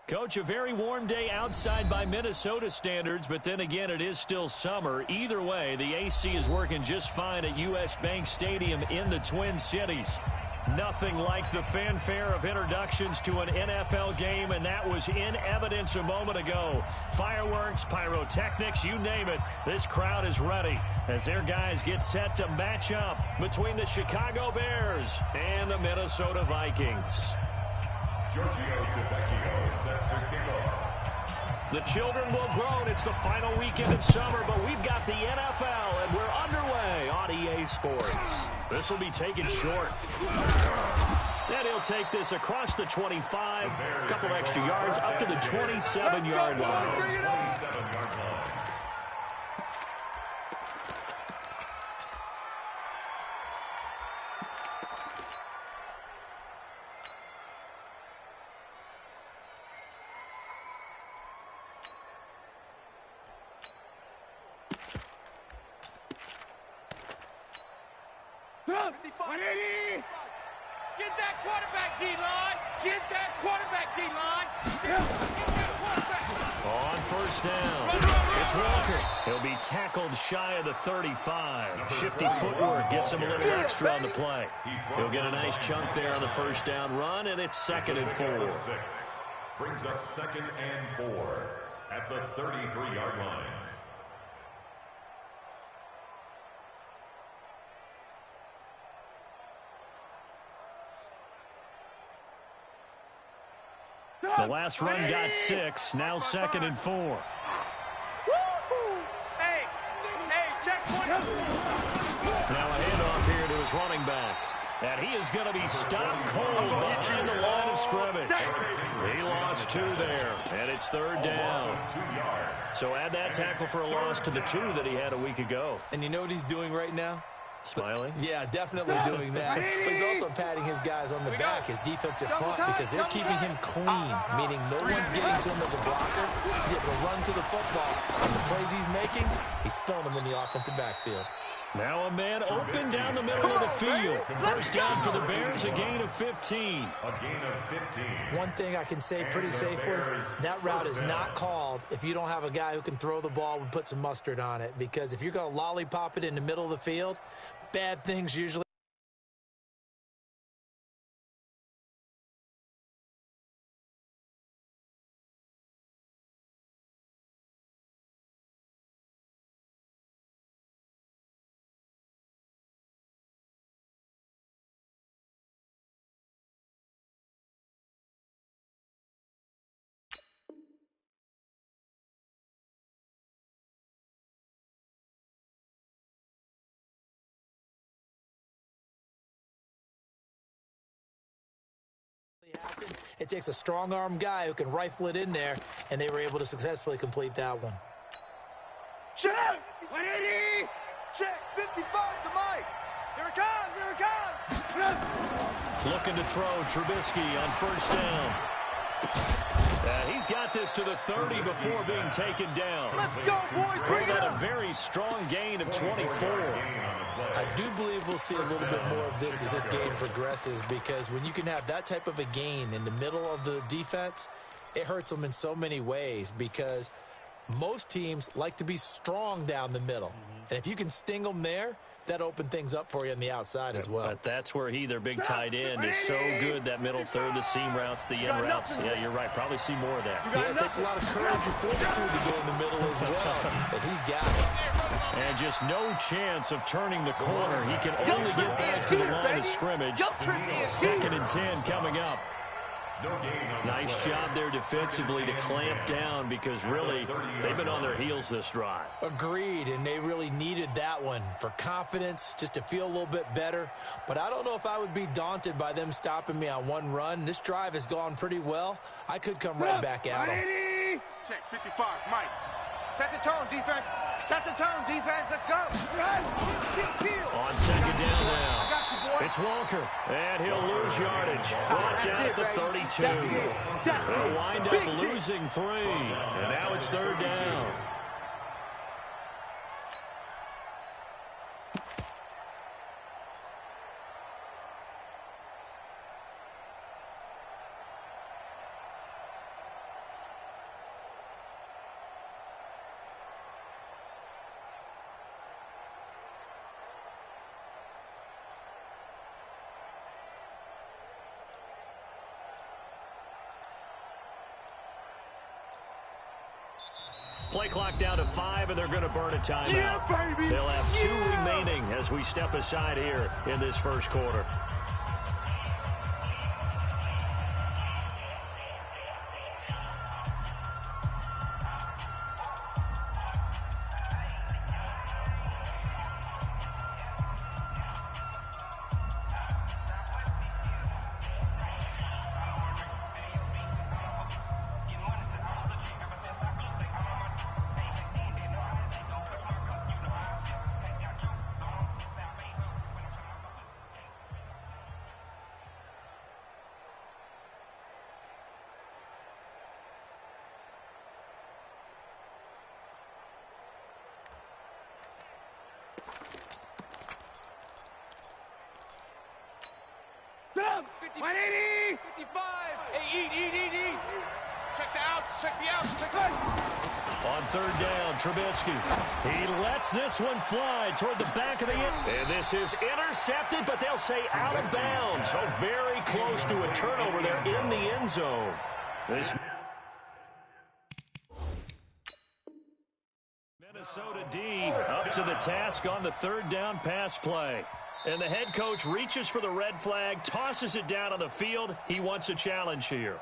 Coach, a very warm day outside by Minnesota standards, but then again, it is still summer. Either way, the AC is working just fine at U.S. Bank Stadium in the Twin Cities. Nothing like the fanfare of introductions to an NFL game, and that was in evidence a moment ago. Fireworks, pyrotechnics, you name it. This crowd is ready as their guys get set to match up between the Chicago Bears and the Minnesota Vikings. The children will groan. It's the final weekend of summer, but we've got the NFL, and we're underway on EA Sports. This will be taken short. And he'll take this across the 25, a couple extra yards, up to the 27-yard line. Get that quarterback, D-line! Get that quarterback, D-line! On first down, it's Walker. He'll be tackled shy of the 35. Shifty footwork gets him a little extra on the play. He'll get a nice chunk there on the first down run, and it's 2nd and 4. Brings up 2nd and 4 at the 33-yard line. The last run got 6, now 2nd and 4. Hey, checkpoint. Now a handoff here to his running back. And he is going to be stopped cold behind the line of scrimmage. He lost 2 there, and it's 3rd down. So add that tackle for a loss to the 2 that he had a week ago. And you know what he's doing right now? Smiling? Yeah, definitely doing that. But he's also patting his guys on the back, his defensive front, because they're keeping him clean, meaning no one's getting to him as a blocker. He's able to run to the football. And the plays he's making, he's spilling them in the offensive backfield. Now a man open down the middle of the field. First down for the Bears, a gain of 15. A gain of 15. One thing I can say pretty safely, that route is not called if you don't have a guy who can throw the ball and put some mustard on it. Because if you're going to lollipop it in the middle of the field, bad things usually. It takes a strong-arm guy who can rifle it in there, and they were able to successfully complete that one. Check! 180! Check! 55 to Mike! Here it comes! Here it comes! Looking to throw Trubisky on first down. He's got this to the 30 before being taken down. Let's go, boys! Bring it a up! very strong gain of 24. I do believe we'll see a little bit more of this as this game progresses, because when you can have that type of a gain in the middle of the defense, it hurts them in so many ways, because most teams like to be strong down the middle. And if you can sting them there, that opened things up for you on the outside as well. But that's where their big tight end, is so good, that middle third, the seam routes, the in routes. Yeah, you're right. Probably see more of that. Yeah, it takes a lot of courage and fortitude to go in the middle as well, and he's got it. And just no chance of turning the corner. He can only get back to the line of scrimmage. 2nd and 10 coming up. Nice job there defensively to clamp down, because really they've been on their heels this drive. Agreed, and they really needed that one for confidence, just to feel a little bit better. But I don't know if I would be daunted by them stopping me on one run. This drive has gone pretty well. I could come right back at them. Check 55, Mike. Set the tone, defense. Set the tone, defense. Let's go. On 2nd down now. I got you, boy. It's Walker, and he'll lose yardage. Brought down at the 32. They'll wind up losing 3, and now it's 3rd down. Play clock down to 5, and they're going to burn a timeout. Yeah, baby. They'll have 2 remaining as we step aside here in this first quarter. Dub, 180, 55. Hey, eat. Check the outs, check the outs, check the outs. On third down, Trubisky. He lets this one fly toward the back of the end. And this is intercepted, but they'll say out of bounds. So very close to a turnover there in the end zone. Minnesota D up to the task on the third down pass play. And the head coach reaches for the red flag, tosses it down on the field. He wants a challenge here.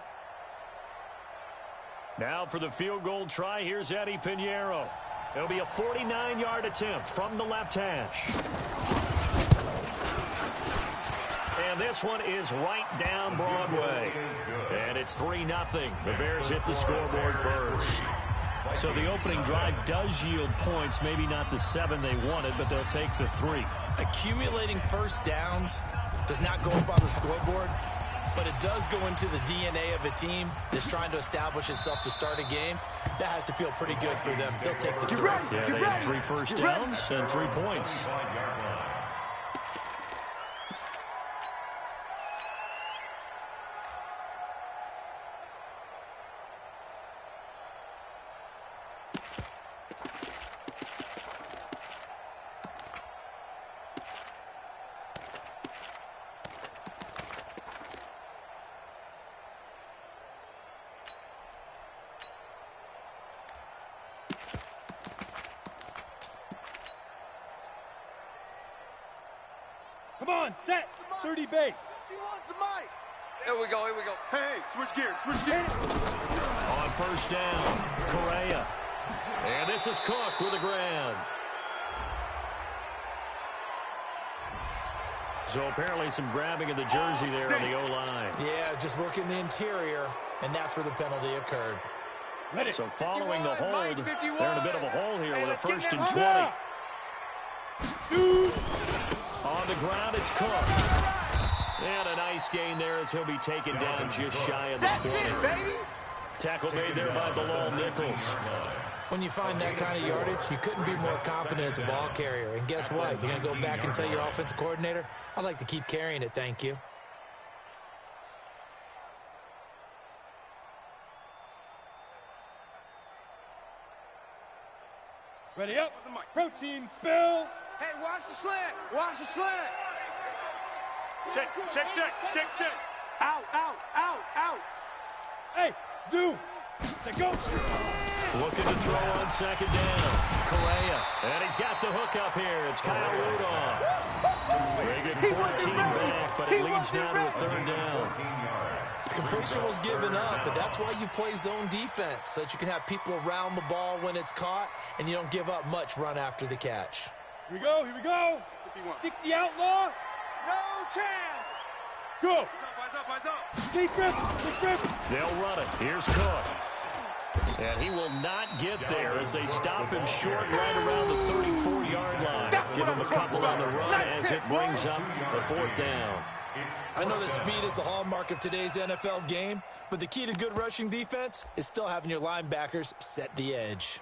Now for the field goal try, here's Eddie Pinheiro. It'll be a 49-yard attempt from the left hash. And this one is right down Broadway. And it's 3-0. The Bears hit the scoreboard first. So the opening drive does yield points, maybe not the 7 they wanted, but they'll take the 3. Accumulating first downs does not go up on the scoreboard, but it does go into the DNA of a team that's trying to establish itself to start a game. That has to feel pretty good for them. They'll take the 3. Yeah, they had 3 first downs and 3 points. Come on, set. 30 base. He wants the mic. Here we go. Hey, switch gears. On first down, Correa. And this is Cook with a grab. So apparently some grabbing of the jersey there on the O-line. Yeah, just working the interior, and that's where the penalty occurred. So following the hold, they're in a bit of a hole here with a first and 20. Shoot. On the ground, it's Cook. And a nice gain there as he'll be taken down just shy of the 20. Tackle made there by Bilal Nichols. When you find that kind of yardage, you couldn't be more confident as a ball carrier. And guess what? You're going to go back and tell your offensive coordinator, I'd like to keep carrying it, thank you. Ready up. Protein spill. Hey, watch the slant. Check. Out. Hey, zoom. Say go. Looking to throw on second down. Correa. And he's got the hook up here. It's Kyle Rudolph. They get 14 back, but it leads now to a third down. Completion was given up, but that's why you play zone defense, so that you can have people around the ball when it's caught, and you don't give up much run after the catch. Here we go. 60 outlaw. No chance. Go. Eyes up. Deep grip. They'll run it. Here's Cook. And he will not get there as they stop him short right around the 34-yard line. Give him a couple on the run as it brings up the 4th down. I know that speed is the hallmark of today's NFL game, but the key to good rushing defense is still having your linebackers set the edge.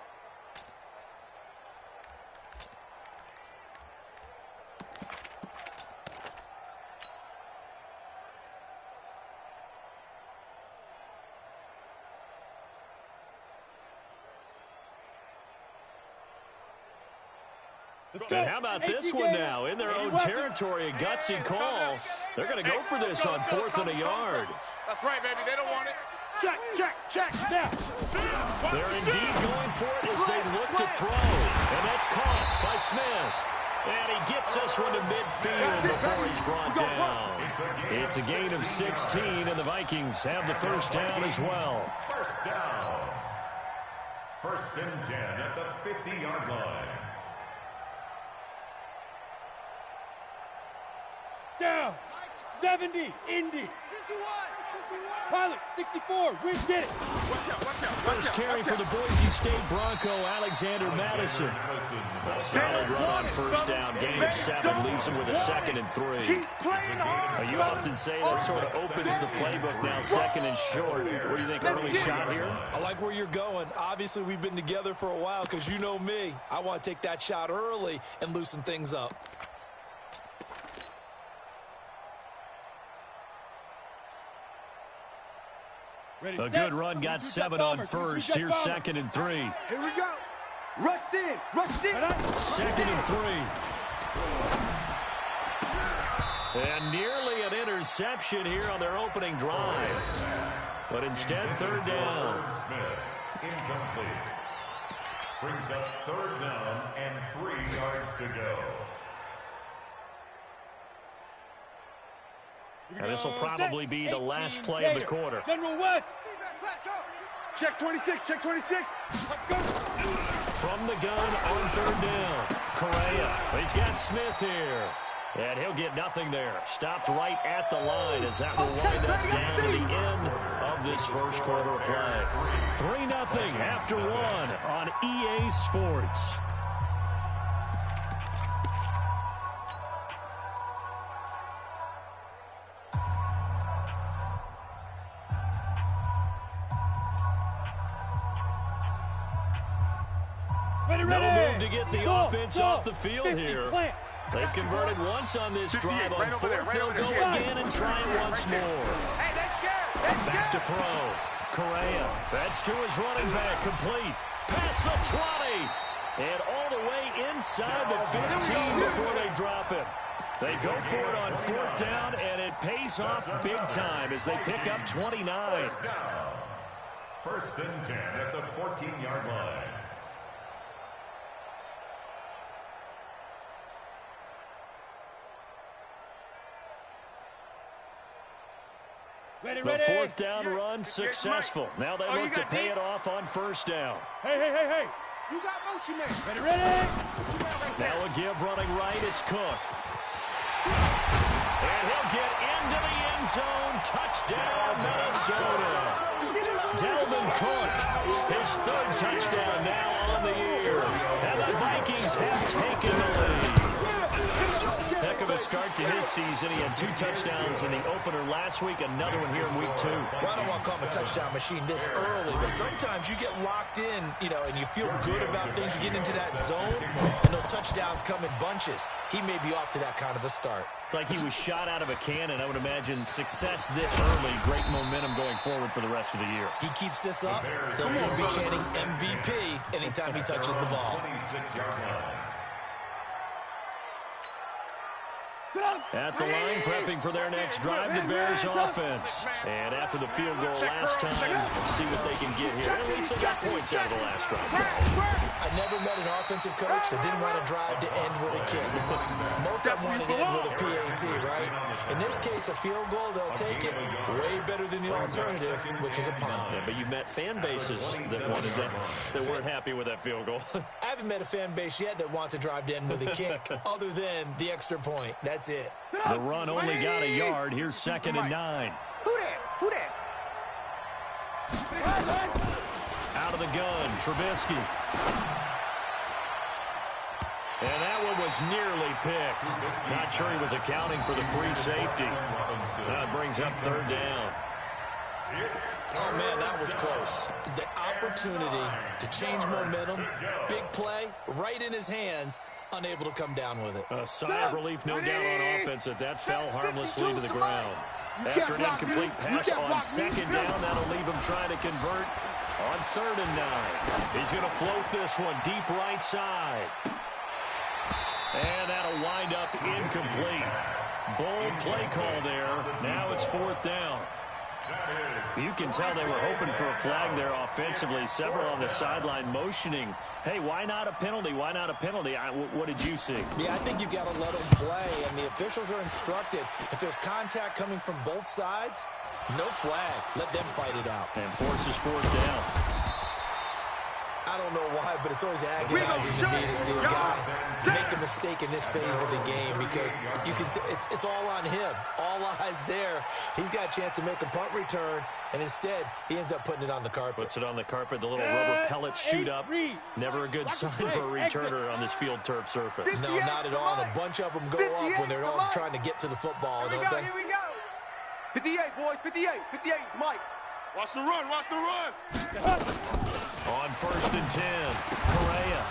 And how about this one now? In their own territory, a gutsy call. They're going to go for this on 4th and a yard. That's right, baby. They don't want it. Check. Now. They're indeed going for it as they look to throw. And that's caught by Smith. And he gets this one to midfield before he's brought down. It's a gain of 16, and the Vikings have the first down as well. First down. First and 10 at the 50-yard line. Down. 70. Indy. Pilot, 64. We get it. First carry for the Boise State Bronco, Alexander Madison. A solid run on first down. Gain of 7 leaves him with a 2nd and 3. You often say that sort of opens the playbook now, 2nd and short. What do you think, early shot here? I like where you're going. Obviously, we've been together for a while because you know me. I want to take that shot early and loosen things up. A good run, got 7 on first. Here's 2nd and 3. Here we go. Rush in. 2nd and 3. And nearly an interception here on their opening drive. But instead, 3rd down. Smith, incomplete. Brings up 3rd down and 3 yards to go. And this will probably be the last play of the quarter. General West. Check 26. From the gun on 3rd down. Correa. He's got Smith here. And he'll get nothing there. Stopped right at the line as that will wind us down to the end of this first quarter of play. 3-0 after 1 on EA Sports. No move to get the offense off the field here. They've converted once on this drive. On 4th, they'll go again and try it once more. Hey, they're scared. Back to throw. Correa. That's to his running back. Complete. Past the 20. And all the way inside the 15 before they drop it. They go for it on 4th down, and it pays off big time as they pick up 29. First down. 1st and 10 at the 14-yard line. Ready. The 4th down run successful. Now they look to pay it off on 1st down. Hey. You got motion man. Ready. Now a give running right. It's Cook. And he'll get into the end zone. Touchdown, Minnesota. Delvin Cook, his 3rd touchdown now on the year. And the Vikings have taken the lead. Heck of a start to his season. He had 2 touchdowns in the opener last week, another one here in week 2. Well, I don't want to call him a touchdown machine this early, but sometimes you get locked in, and you feel good about things. You get into that zone, and those touchdowns come in bunches. He may be off to that kind of a start. It's like he was shot out of a cannon. I would imagine success this early, great momentum going forward for the rest of the year. He keeps this up, they'll soon be chanting MVP anytime he touches the ball. 26-yard line. At the line, prepping for their next drive, the Bears offense. And after the field goal last time, see what they can get here. At least they got points out of the last drive. I never met an offensive coach that didn't want to drive to end with a kick. Most of them wanted to end with a PAT, right? In this case, a field goal, they'll take it. Way better than the alternative, which is a punt. Yeah, but you met fan bases that wanted that weren't happy with that field goal. I haven't met a fan base yet that wants to drive to end with a kick, other than the extra point. That's it. The run only got a yard. Here's 2nd and 9. Who that? Out of the gun, Trubisky. And that one was nearly picked. Not sure he was accounting for the free safety. That brings up 3rd down. Oh, man, that was close. The opportunity to change momentum, big play, right in his hands, unable to come down with it. A sigh of relief, no doubt, on offense that fell harmlessly to the ground. After an incomplete pass on 2nd down, that'll leave him trying to convert on 3rd and 9. He's going to float this one deep right side. And that'll wind up incomplete. Bold play call there. Now it's 4th down. You can tell they were hoping for a flag there offensively. Several on the sideline motioning, hey, why not a penalty? Why not a penalty? What did you see? Yeah, I think you've got to let them play, and the officials are instructed. If there's contact coming from both sides, no flag. Let them fight it out. And forces fourth down. I don't know why, but it's always agonizing to me to see a guy make a mistake in this phase of the game because you can. It's all on him. All eyes there. He's got a chance to make a punt return, and instead he ends up putting it on the carpet. Puts it on the carpet. The little rubber pellets shoot up. Never a good sign for a returner on this field turf surface. No, not at all. And a bunch of them go up when they're all trying to get to the football, don't they? Here we go. 58, boys. 58. 58. It's Mike. Watch the run. Watch the run. On 1st and 10, Correa.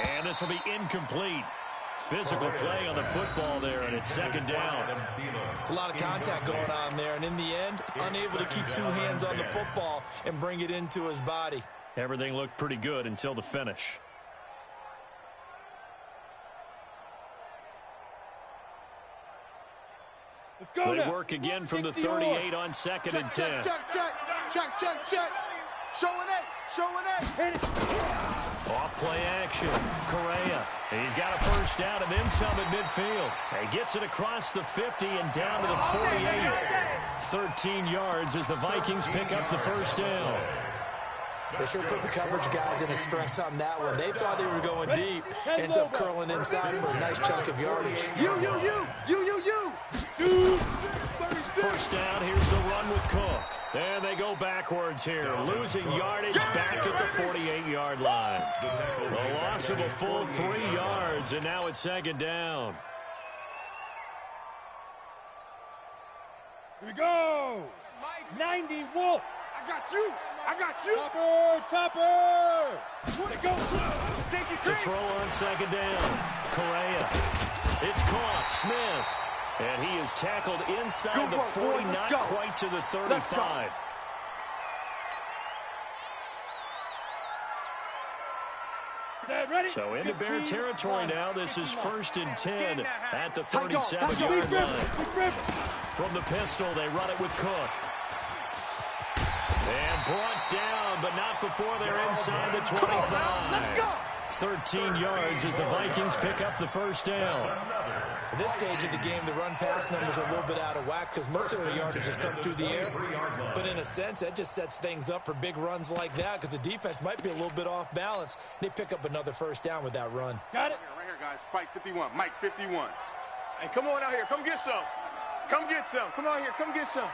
And this will be incomplete. Physical play on the football there, and it's 2nd down. It's a lot of contact going on there, and in the end, unable to keep two hands on the football and bring it into his body. Everything looked pretty good until the finish. Let's go They now. work again from the 38 on 2nd and 10. Check. Showing it. Off play action. Correa. He's got a 1st down and then some at midfield. He gets it across the 50 and down to the 48. 13 yards as the Vikings pick up the 1st down. They sure put the coverage guys in a stress on that one. They thought they were going deep. Ends up curling inside for a nice chunk of yardage. You. 1st down, here's the run with Cook. And they go backwards here, losing yardage back at the 48-yard line. A loss of a full 3 yards, and now it's 2nd down. Here we go. 90 Wolf. I got you. Topper. Let go. To throw on 2nd down. Correa. It's caught. Smith. And he is tackled inside the 40, not quite to the 35. Set, ready. So into Bear territory now. This is 1st and 10 at the 37-yard line. From the pistol, they run it with Cook. And brought down, but not before they're inside the 25. Let's go. 13 yards as the Vikings pick up the 1st down. At this stage of the game, the run-pass numbers are a little bit out of whack because most of their yardage has come through the air. But in a sense, that just sets things up for big runs like that because the defense might be a little bit off balance. They pick up another 1st down with that run. Got it. Right here, guys. Fight 51. Mike 51. Hey, come on out here. Come get some. Come out here. Come get some.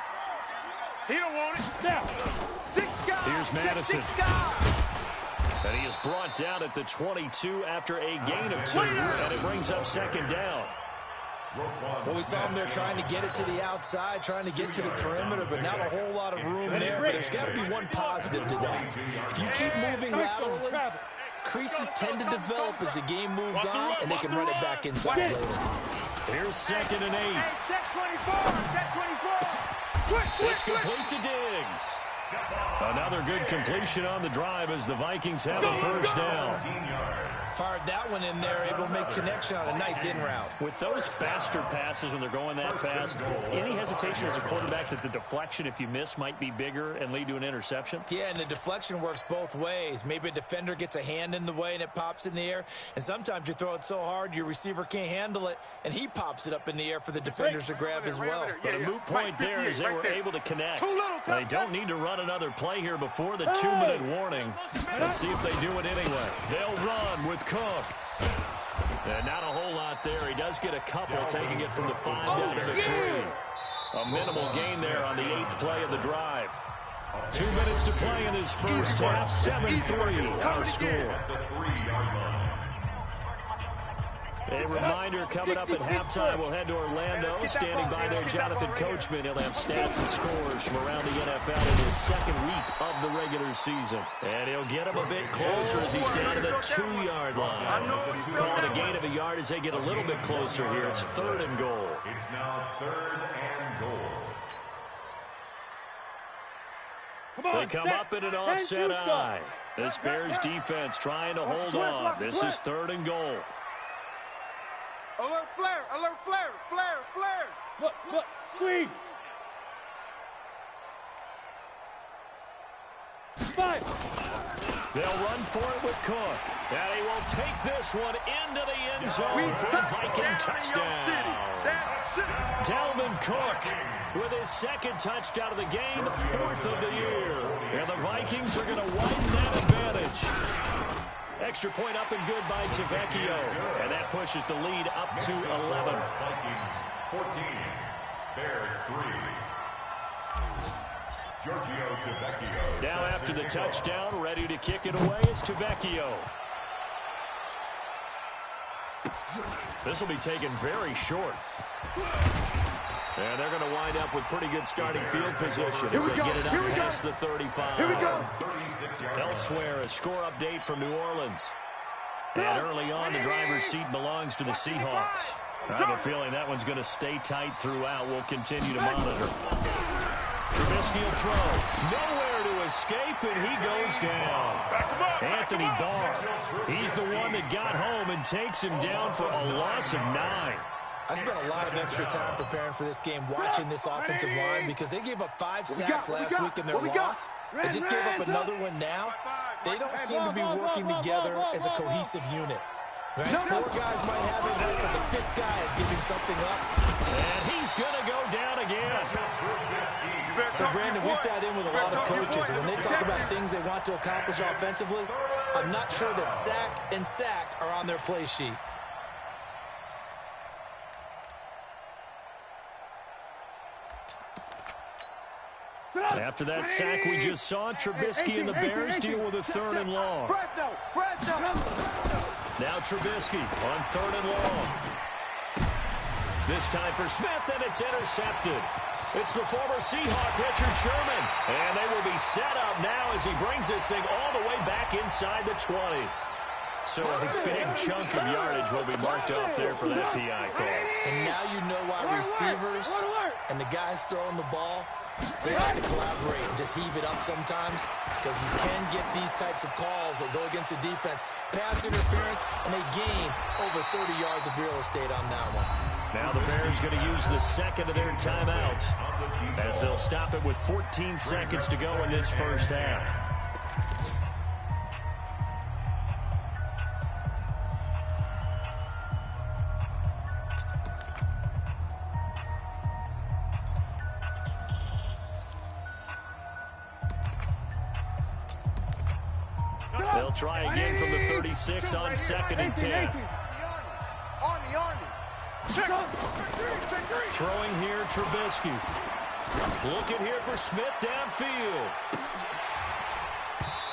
He don't want it. Now. 6 guys. Here's Madison. 6 guys. And he is brought down at the 22 after a gain of 2, and it brings up 2nd down. Well, we saw them there trying to get it to the outside, trying to get to the perimeter, but not a whole lot of room there. But there's got to be one positive to that. If you keep moving laterally, creases tend to develop as the game moves on, and they can run it back inside later. Here's 2nd and 8. Hey, check 24. It's complete to Diggs. Another good completion on the drive as the Vikings have a 1st down. Fired that one in there, able to make connection on a nice in route. With those faster passes when they're going that fast, any hesitation as a quarterback that the deflection, if you miss, might be bigger and lead to an interception? Yeah, and the deflection works both ways. Maybe a defender gets a hand in the way and it pops in the air, and sometimes you throw it so hard your receiver can't handle it, and he pops it up in the air for the defenders to grab as well. But a moot point there as they were able to connect. They don't need to run another play here before the 2-minute warning. Let's see if they do it anyway. They'll run with Cook. And not a whole lot there. He does get a couple, taking it from the 5 down to the 3. A minimal gain there on the 8th play of the drive. 2 minutes to play in this first half. 7-3 our score. A reminder coming up at halftime, we'll head to Orlando. Standing by there, Jonathan Coachman. He'll have stats and scores from around the NFL in his 2nd week of the regular season. And he'll get him a bit closer as he's down to the 2-yard line. Call it a gain of a yard as they get a little bit closer here. It's 3rd and goal. It's now 3rd and goal. They come up in an offset eye. This Bears defense trying to hold on. This is 3rd and goal. Alert flare. Look, squeeze. 5. They'll run for it with Cook. And he will take this one into the end zone for the Viking touchdown. Dalvin Cook with his second touchdown of the game, 4th of the year. And the Vikings are going to widen that advantage. Extra point up and good by Tavecchio. And that pushes the lead up to 11. Vikings 14, Bears 3. Giorgio Tavecchio. Now after the touchdown, ready to kick it away is Tavecchio. This will be taken very short. And they're going to wind up with pretty good starting field position as they get it up past the 35. Here we go. Elsewhere, a score update from New Orleans. And early on, the driver's seat belongs to the Seahawks. I have a feeling that one's going to stay tight throughout. We'll continue to monitor. Trubisky will throw. Nowhere to escape, and he goes down. Anthony Barr. He's the one that got home and takes him down for a loss of 9. I spent a lot of extra time preparing for this game, watching this offensive line, because they gave up 5 sacks last week in their loss. They just gave up another one now. They don't seem to be working together as a cohesive unit. Right? 4 guys might have it right, but the 5th guy is giving something up. And he's going to go down again. So, Brandon, we sat in with a lot of coaches, and when they talk about things they want to accomplish offensively, I'm not sure that sack and sack are on their play sheet. After that sack we just saw, Trubisky and the Bears deal with a 3rd and long. Now Trubisky on 3rd and long. This time for Smith, and it's intercepted. It's the former Seahawk, Richard Sherman. And they will be set up now as he brings this thing all the way back inside the 20. So a big chunk of yardage will be marked off there for that PI call. And now you know why receivers and the guys throwing the ball, they have to collaborate and just heave it up sometimes, because you can get these types of calls that go against the defense. Pass interference, and they gain over 30 yards of real estate on that one. Now the Bears going to use the second of their timeouts as they'll stop it with 14 seconds to go in this first half. They'll try again from the 36 on 2nd and 10. Throwing here, Trubisky. Looking here for Smith downfield.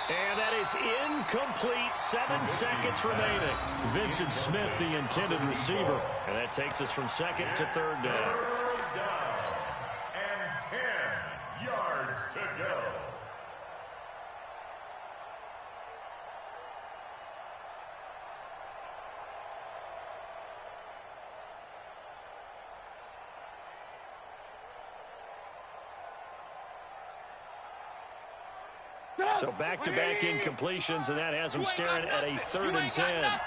And that is incomplete. 7 seconds remaining. Vincent Smith, the intended receiver. And that takes us from 2nd to 3rd down. 3rd down and 10 yards to go. So back-to-back incompletions, and that has them staring at a 3rd and 10.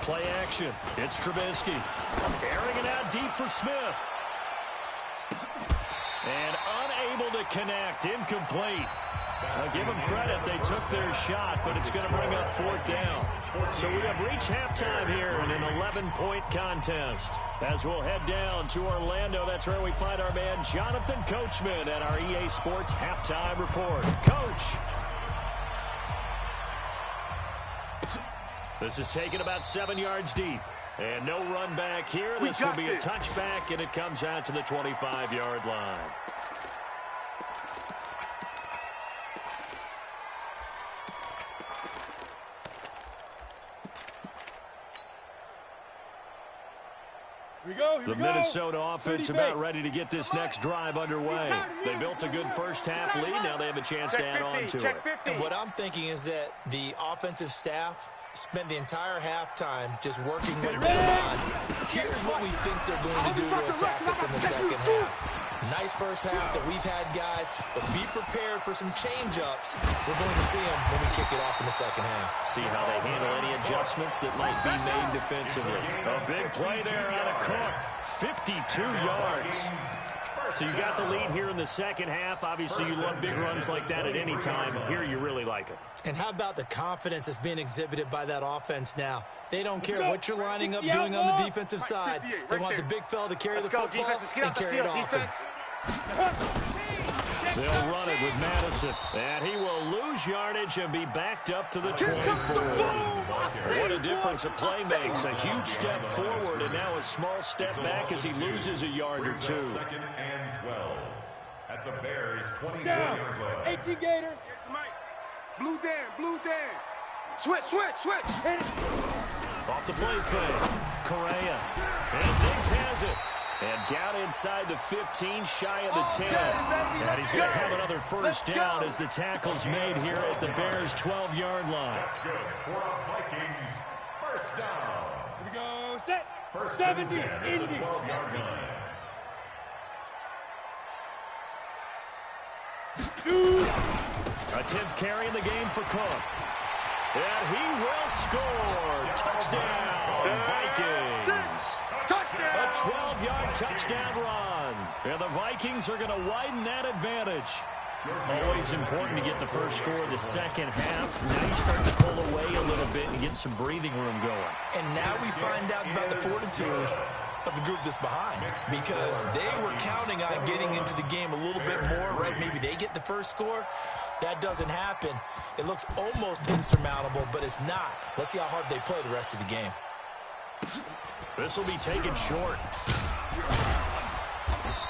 Play action. It's Trubisky. Airing it out deep for Smith. And unable to connect. Incomplete. I'll give them credit. They took their shot, but it's going to bring up 4th down. So we have reached halftime here in an 11-point contest. As we'll head down to Orlando, that's where we find our man Jonathan Coachman at our EA Sports Halftime Report. Coach. This is taken about 7 yards deep. And no run back here. This will be a touchback, and it comes out to the 25-yard line. The Minnesota offense about ready to get this next drive underway. They built a good first half lead. Now they have a chance to add on to it. And what I'm thinking is that the offensive staff spent the entire halftime just working with them on. Here's what we think they're going to do to attack us in the second half. Nice first half that we've had, guys, but be prepared for some change-ups. We're going to see them when we kick it off in the second half. See how they handle any adjustments that might be made defensively. A big play there out of Cook. 52 yards. So you got the lead here in the second half. Obviously, you love big runs like that at any time. Here, you really like it. And how about the confidence that's being exhibited by that offense now? They don't care what you're lining up doing on the defensive side. They want the big fella to carry the football and carry it off. They'll run it with Madison, and he will lose yardage and be backed up to the 24. What a difference a play makes. A huge step forward and now a small step back as he loses a yard or two. Second and 12 at the Bears' 24-yard Down. line. 18 Gator. Blue Dan, blue Dan. Switch, switch, switch. Hit it. Off the play fake. Correa. And Diggs has it. And down inside the 15, shy of the 10. And he's going to have another first down as the tackle's made here at the Bears' 12-yard line. That's good for the Vikings. First down. Here we go. Set. First 70. and 10 at the Indy. 12-yard line. Shoot. A 10th carry in the game for Cook. And he will score. Touchdown, Vikings. A 12-yard touchdown run. And the Vikings are going to widen that advantage. Always important to get the first score of the second half. Now you start to pull away a little bit and get some breathing room going. And now we find out about the fortitude of the group that's behind, because they were counting on getting into the game a little bit more, right? Maybe they get the first score. That doesn't happen. It looks almost insurmountable, but it's not. Let's see how hard they play the rest of the game. This will be taken short.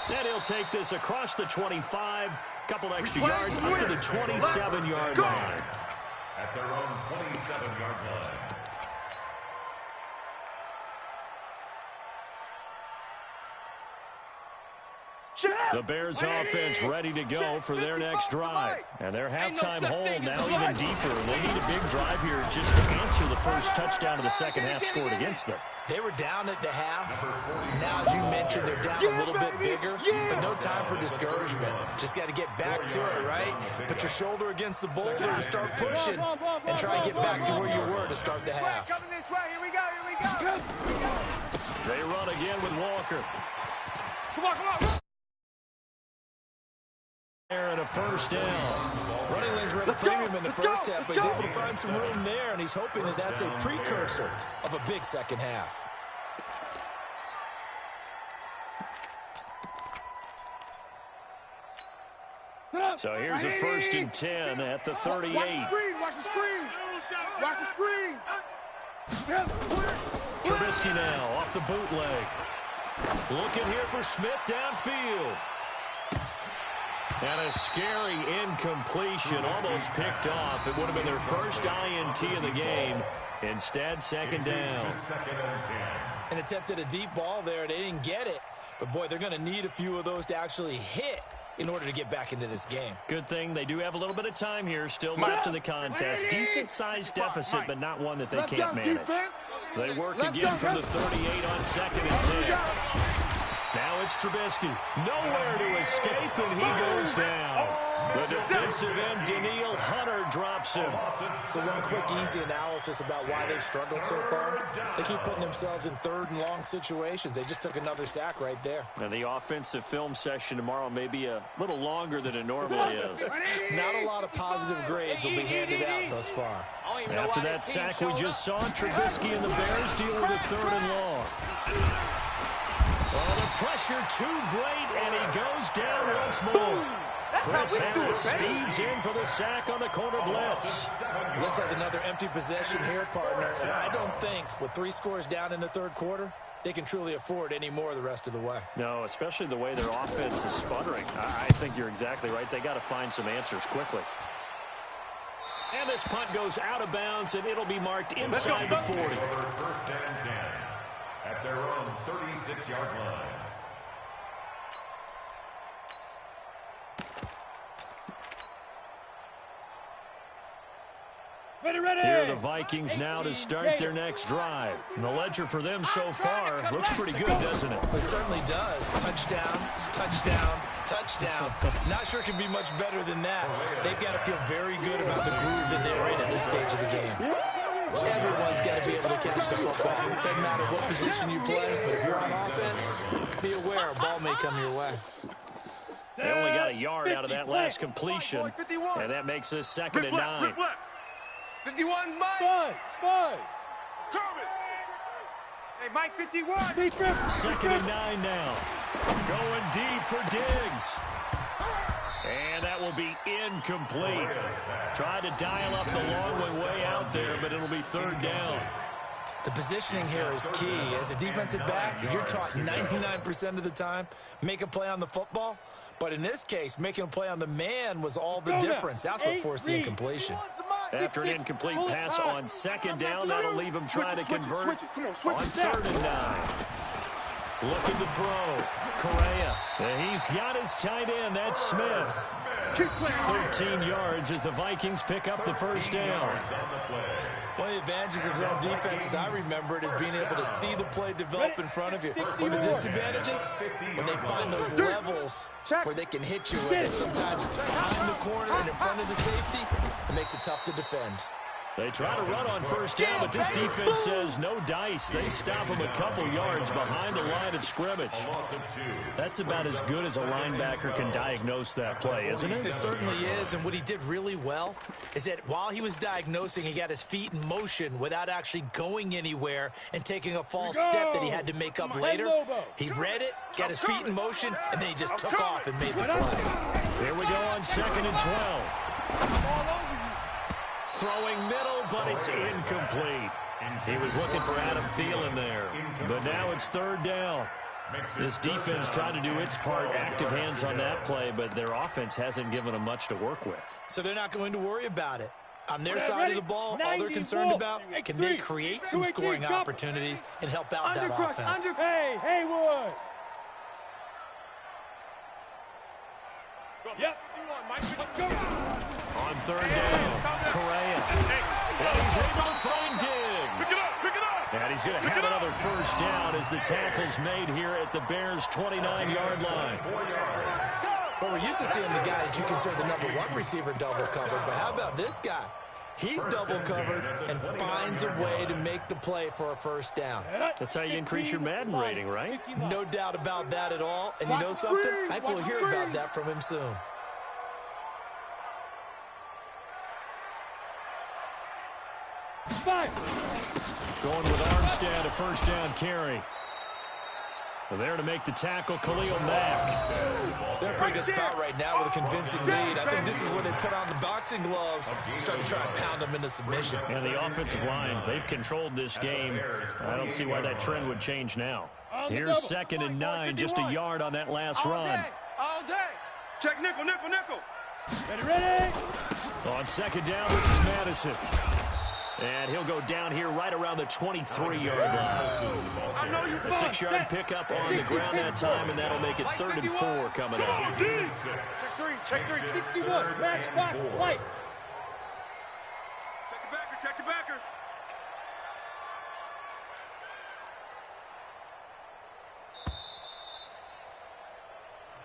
Then he'll take this across the 25. Couple extra yards up to the 27-yard line. At their own 27-yard line. The Bears offense ready to go for their next drive. And their halftime hole now even deeper. They need a big drive here just to answer the first touchdown of the second half scored against them. They were down at the half. Now, as you mentioned, they're down a little bit bigger, but no time for discouragement. Just got to get back to it, right? Put your shoulder against the boulder and start pushing and try and get back to where you were to start the half. Coming this way. Here we go. Here we go. They run again with Walker. Come on, come on. There and a first down. Running lanes were at a premium in the first half, but he's able to find some room there, and he's hoping that that's a precursor of a big second half. So here's a first and 10 at the 38. Watch the screen. Watch the screen. Watch the screen. Trubisky now off the bootleg. Looking here for Smith downfield. And a scary incompletion, almost picked off. It would have been their first INT of the game. Instead, second down. An attempt at a deep ball there. They didn't get it. But, boy, they're going to need a few of those to actually hit in order to get back into this game. Good thing they do have a little bit of time here still left in the contest. Decent-sized deficit, but not one that they can't manage. They work again from the 38 on second and 10. Now it's Trubisky. Nowhere to escape, and he goes down. The defensive end, Daniil Hunter, drops him. So one quick, easy analysis about why they've struggled so far. They keep putting themselves in third and long situations. They just took another sack right there. And the offensive film session tomorrow may be a little longer than it normally is. Not a lot of positive grades will be handed out thus far. After that sack we just saw, Trubisky and the Bears deal with a third and long. Oh, the pressure too great, and he goes down once more. Chris Harris speeds in for the sack on the corner blitz. Looks like another empty possession here, partner. And I don't think, with 3 scores down in the third quarter, they can truly afford any more the rest of the way. No, especially the way their offense is sputtering. I think you're exactly right. They got to find some answers quickly. And this punt goes out of bounds, and it'll be marked inside the 40. First and 10 at their own 36-yard line. Ready. Here are the Vikings now to start their next drive. And the ledger for them so far looks pretty good, doesn't it? It certainly does. Touchdown, touchdown, touchdown. Not sure it can be much better than that. They've got to feel very good about the groove that they're in at this stage of the game. Everyone's got to be able to catch the football. Doesn't matter what position you play, but if you're on offense, be aware a ball may come your way. They only got a yard out of that last completion, and that makes this 2nd and 9. 51's Mike. Buzz. Corbin. Hey, Mike, 51. 2nd and 9 now. Going deep for Diggs. And that will be incomplete. Tried to dial up the long one way out there, but it'll be 3rd down. The positioning here is key. As a defensive back, you're taught 99% of the time, make a play on the football. But in this case, making a play on the man was all the difference. That's what forced the incompletion. After an incomplete pass on 2nd down, that'll leave him trying to convert on 3rd and 9. Looking to throw. Correa. And he's got his tight end. That's Smith. 13 yards as the Vikings pick up the 1st down. One of the advantages of zone defense, as I remember it, is being able to see the play develop in front of you. One of the disadvantages, when they find those levels where they can hit you with it, sometimes behind the corner and in front of the safety, it makes it tough to defend. They try to run on 1st down, but this defense says no dice. They stop him a couple yards behind the line of scrimmage. That's about as good as a linebacker can diagnose that play, isn't it? It certainly is, and what he did really well is that while he was diagnosing, he got his feet in motion without actually going anywhere and taking a false step that he had to make up later. He read it, got his feet in motion, and then he just took off and made the play. Here we go on 2nd and 12. Throwing middle, but it's incomplete. He was looking for Adam Thielen there. But now it's 3rd down. This defense tried to do its part, active hands on that play, but their offense hasn't given them much to work with. So they're not going to worry about it. On their side of the ball, all they're concerned about, can they create some scoring opportunities and help out that offense? Hey, Haywood. Yep. On 3rd down, Correa. And he's able to find Diggs. Pick it up. And he's going to have another 1st down as the tackle's made here at the Bears' 29-yard line. Well, we're used to seeing the guy that you consider the #1 receiver double covered, but how about this guy? He's double covered and finds a way to make the play for a 1st down. That's how you increase your Madden rating, right? No doubt about that at all. And you know something? I think we'll hear about that from him soon. Going with Armstead, a 1st down carry. Well, there to make the tackle, Khalil Mack. They're in a pretty good spot right now with a convincing lead. I think this is where they put on the boxing gloves and start to try and pound them into submission. And the offensive line, they've controlled this game. I don't see why that trend would change now. Here's 2nd and 9, just a yard on that last run. All day. Check nickel. Ready. On 2nd down, this is Madison. And he'll go down here right around the 23-yard line. A 6-yard pickup on the ground that time, and that'll make it 3rd and 4 coming up. Check 3. 61. Matchbox lights. Check the backer.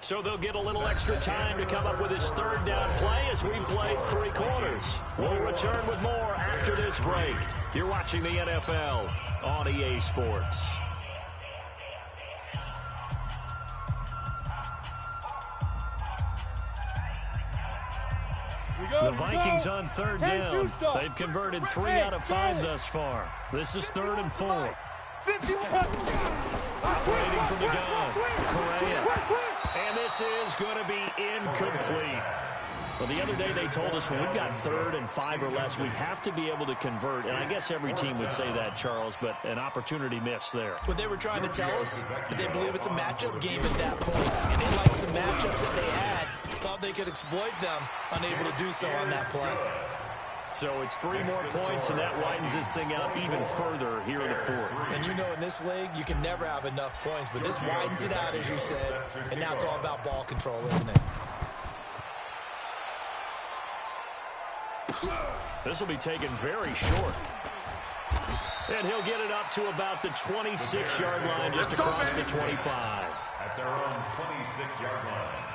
So they'll get a little extra time to come up with his 3rd down play as we played 3 quarters. We'll return with more after this break. You're watching the NFL on EA Sports. The Vikings on 3rd down. They've converted 3 out of 5 thus far. This is 3rd and 4. Operating from the gun, Correa. And this is going to be incomplete. Well, the other day they told us when we've got 3rd and 5 or less, we have to be able to convert. And I guess every team would say that, Charles, but an opportunity missed there. What they were trying to tell us is they believe it's a matchup game at that point. And they liked some matchups that they had, thought they could exploit them, unable to do so on that play. So it's 3 more points, and that widens this thing out even further here in the 4th. And you know in this league, you can never have enough points, but this widens it out, as you said, and now it's all about ball control, isn't it? This will be taken very short. And he'll get it up to about the 26-yard line, just across the 25. at their own 26-yard line.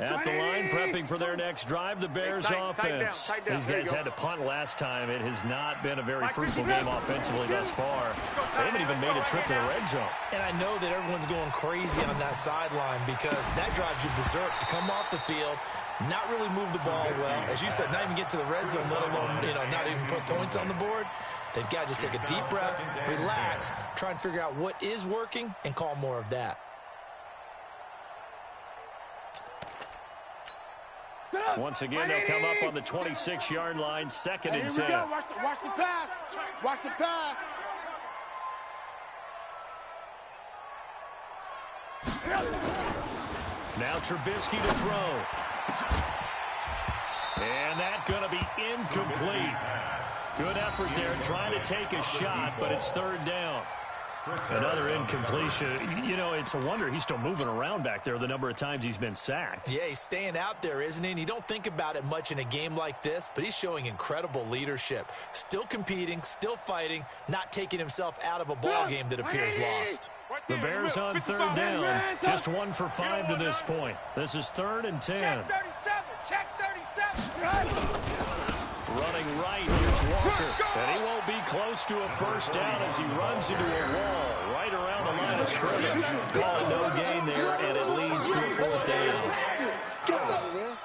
At the line, prepping for their next drive, the Bears offense. These guys had to punt last time. It has not been a very fruitful game offensively thus far. They haven't even made a trip to the red zone. And I know that everyone's going crazy on that sideline because that drives you berserk to come off the field, not really move the ball well. As you said, not even get to the red zone, let alone, not even put points on the board. They've got to just take a deep breath, relax, try and figure out what is working, and call more of that. Once again, they'll come up on the 26-yard line, 2nd and 10. Watch the pass. Watch the pass. Now Trubisky to throw. And that's going to be incomplete. Good effort there, trying to take a shot, but it's 3rd down. Another incompletion. It's a wonder he's still moving around back there the number of times he's been sacked. Yeah, he's staying out there, isn't he? And you don't think about it much in a game like this, but he's showing incredible leadership. Still competing, still fighting, not taking himself out of a ball game that appears lost. The Bears on 3rd down. Just 1 for 5 to this point. This is 3rd and 10. Check 37. Running right, here's Walker. And he won't be close to a first down as he runs into a wall right around the line of scrimmage. Call it no gain there, and it leads to a 4th down.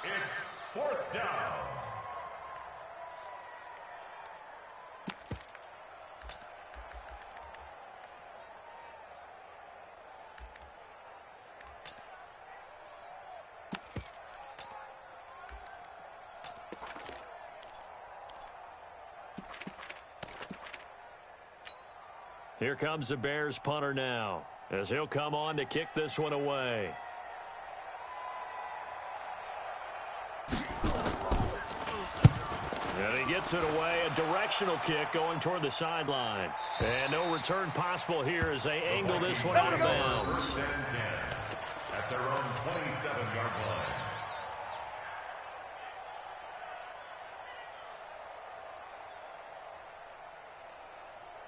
It's 4th down. Here comes the Bears punter now, as he'll come on to kick this one away. And he gets it away, a directional kick going toward the sideline. And no return possible here as they angle this one out of bounds. 1st and 10 at their own 27-yard line.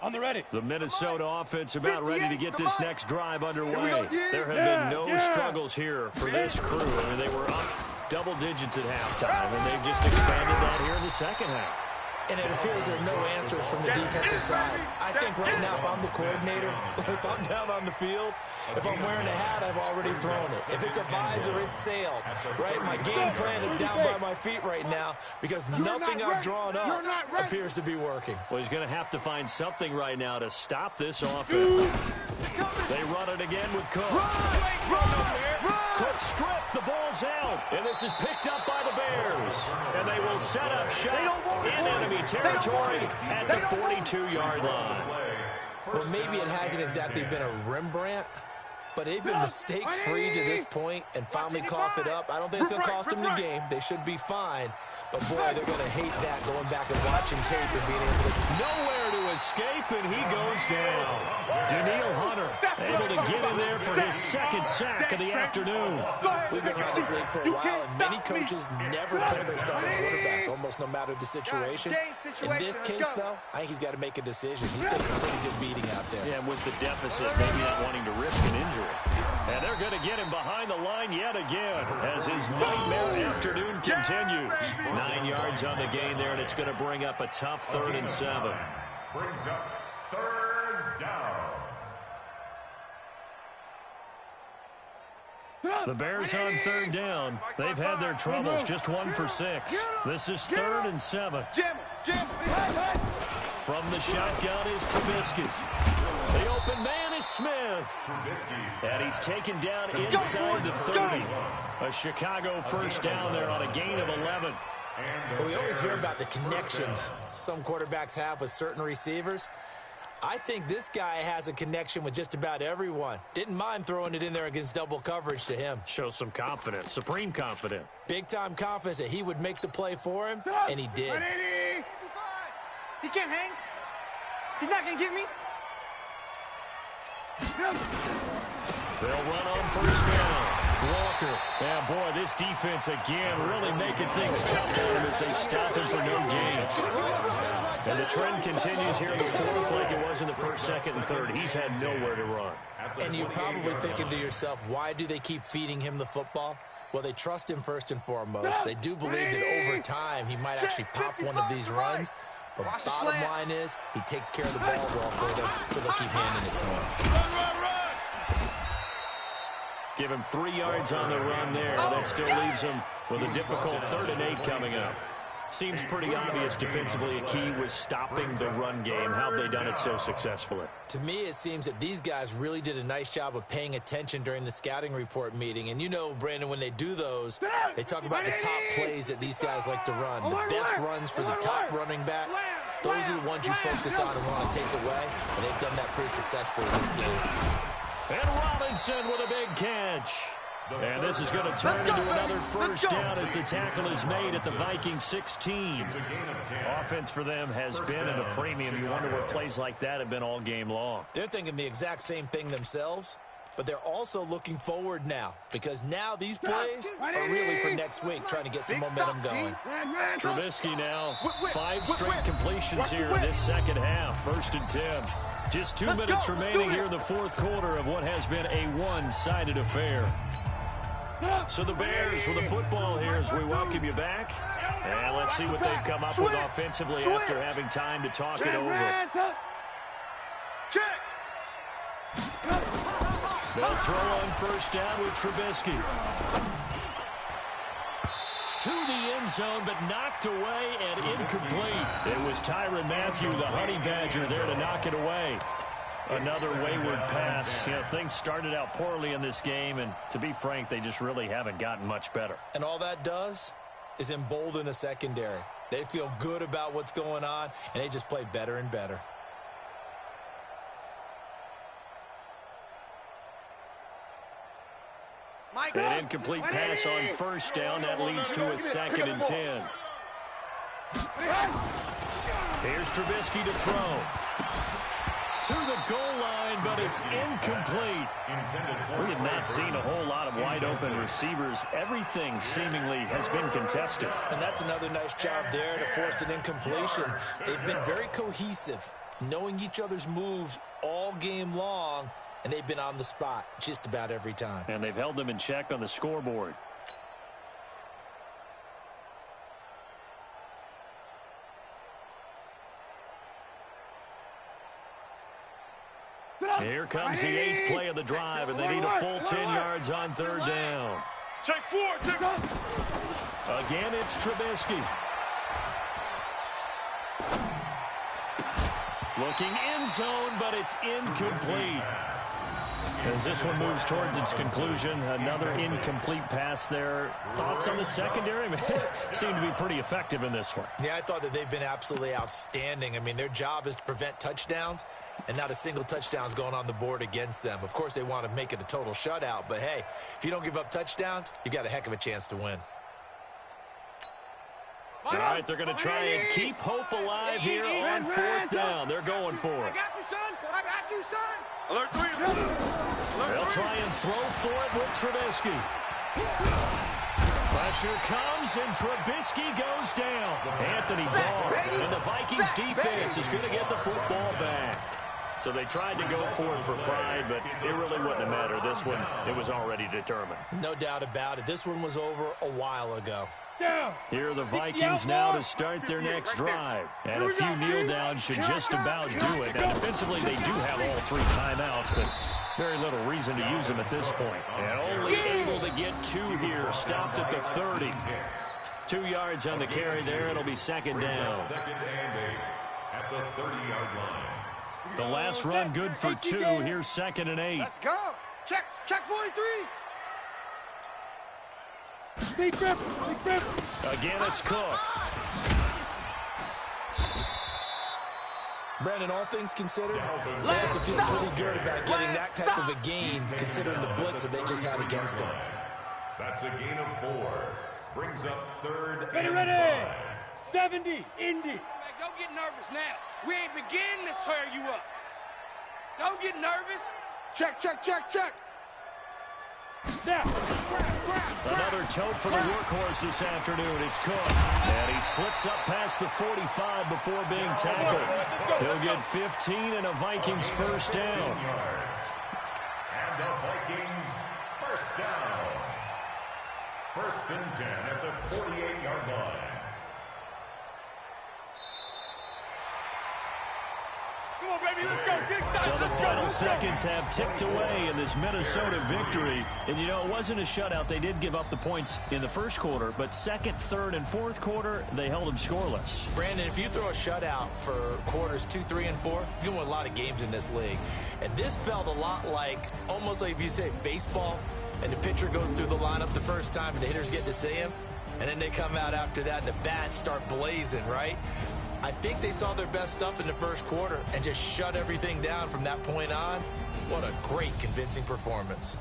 On the ready. The Minnesota offense about ready to get this next drive underway. There have been no struggles here for this crew. I mean, they were up double digits at halftime, and they've just expanded that here in the second half. And it appears there are no answers from the defensive side. I think right now, if I'm the coordinator, if I'm down on the field, if I'm wearing a hat, I've already thrown it. If it's a visor, it's sailed, right? My game plan is down by my feet right now because nothing I've drawn up appears to be working. Well, he's going to have to find something right now to stop this offense. They run it again with Cook. Cook stripped. The ball's out. And this is picked up by the Bears. And they will set up shop in enemy territory at the 42-yard line. Well, maybe it hasn't exactly been a Rembrandt, but they've been mistake-free to this point and finally cough it up. I don't think it's going to cost them the game. They should be fine. But, boy, they're going to hate that, going back and watching tape and being able to... Nowhere to escape, and he goes down. Daniil Hunter able to get in there for his 2nd sack of the afternoon. We've been around this league for a while, and many coaches never pull their starting quarterback, almost no matter the situation. In this case, though, I think he's got to make a decision. He's taking a pretty good beating out there. Yeah, with the deficit, maybe not wanting to risk an injury. And they're going to get him behind the line yet again as his nightmare afternoon continues. 9 yards on the gain there, and it's going to bring up a tough 3rd and 7. Brings up 3rd down. The Bears on 3rd down. They've had their troubles, just 1 for 6. This is 3rd and 7. From the shotgun is Trubisky. The open man is Smith. And he's taken down inside the 30. A Chicago first down there on a gain of 11. Well, we always hear about the connections some quarterbacks have with certain receivers. I think this guy has a connection with just about everyone. Didn't mind throwing it in there against double coverage to him. Shows some confidence, supreme confidence. Big-time confidence that he would make the play for him, and he did. He can't hang. He's not going to get me. They'll run on first down. Walker. Yeah, boy, this defense again really making things tough on him as they stop him for no gain. And the trend continues here in the fourth like it was in the first, second, and third. He's had nowhere to run. And you're probably thinking to yourself, why do they keep feeding him the football? Well, they trust him first and foremost. They do believe that over time he might actually pop one of these runs. But bottom line is he takes care of the ball well for them, so they'll keep handing it to him. Give him 3 yards on the run there. That still leaves him with a difficult 3rd and 8 coming up. Seems pretty obvious defensively a key was stopping the run game. How have they done it so successfully? To me, it seems that these guys really did a nice job of paying attention during the scouting report meeting. And you know, Brandon, when they do those, they talk about the top plays that these guys like to run. The best runs for the top running back. Those are the ones you focus on and want to take away. And they've done that pretty successfully in this game. And Robinson with a big catch. And this is going to turn into another first down as the tackle is made at the Vikings 16. Offense for them has been at a premium. You wonder where plays like that have been all game long. They're thinking the exact same thing themselves, but they're also looking forward now because now these plays are really for next week, trying to get some momentum going. Trubisky now, 5 straight completions here in this second half. 1st and 10. Just 2 minutes remaining here in the fourth quarter of what has been a one-sided affair. So the Bears with the football here as we welcome you back. And let's see what they've come up with offensively after having time to talk it over. They'll throw on first down with Trubisky. To the end zone, but knocked away and incomplete. It was Tyrann Mathieu, the Honey Badger, there to knock it away. Another wayward pass. You know, things started out poorly in this game, and to be frank, they just really haven't gotten much better. And all that does is embolden a secondary. They feel good about what's going on, and they just play better and better. An incomplete pass on first down. That leads to a 2nd and 10. Here's Trubisky to throw. To the goal line, but it's incomplete. We have not seen a whole lot of wide-open receivers. Everything seemingly has been contested. And that's another nice job there to force an incompletion. They've been very cohesive, knowing each other's moves all game long, and they've been on the spot just about every time. And they've held them in check on the scoreboard. Here comes the 8th play of the drive, and they need a full 10 yards on 3rd down. Take 4, take 4. Again, it's Trubisky. Looking end zone, but it's incomplete. As this one moves towards its conclusion, another incomplete pass there. Thoughts on the secondary? Seem to be pretty effective in this one. Yeah, I thought that they've been absolutely outstanding. I mean, their job is to prevent touchdowns, and not a single touchdown's going on the board against them. Of course, they want to make it a total shutout, but hey, if you don't give up touchdowns, you've got a heck of a chance to win. All right, they're going to try and keep hope alive here on 4th down. They're going for it. I got you, son. I got you, son. Alert 3. They'll try and throw for it with Trubisky. Pressure comes, and Trubisky goes down. Anthony Barr, and the Vikings defense is going to get the football back. So they tried to go for it for pride, but it really wouldn't have mattered. This one, it was already determined. No doubt about it. This one was over a while ago. Here are the Vikings now to start their next drive. And a few kneel downs should just about do it. Now, defensively, they do have all 3 timeouts, but very little reason to use them at this point. And only able to get 2 here. Stopped at the 30. 2 yards on the carry there. It'll be 2nd down. 2nd and 8 at the 30-yard line. The last run good for 2. Here's 2nd and 8. Let's go. Check 43. Again, it's Cook. Brandon, all things considered, they have to feel pretty good about getting that type of a gain, considering the blitz that they just had against them. That's a gain of 4. Brings up 3rd Get and ready. 5. 70, Indy. Don't get nervous now. We ain't beginning to tear you up. Don't get nervous. Check. Now, Another tote for the workhorse this afternoon. It's Cook. And he slips up past the 45 before being tackled. He'll get 15 and a Vikings first down. And the Vikings first down. First and 10 at the 48-yard line. Come on, baby, let's go. So the final seconds have ticked away in this Minnesota victory. And, you know, it wasn't a shutout. They did give up the points in the first quarter, but second, third, and fourth quarter, they held them scoreless. Brandon, if you throw a shutout for quarters 2, 3, and 4, you can win a lot of games in this league. And this felt a lot like, almost like if you say baseball, and the pitcher goes through the lineup the first time and the hitters get to see him, and then they come out after that and the bats start blazing, right? I think they saw their best stuff in the first quarter and just shut everything down from that point on. What a great, convincing performance.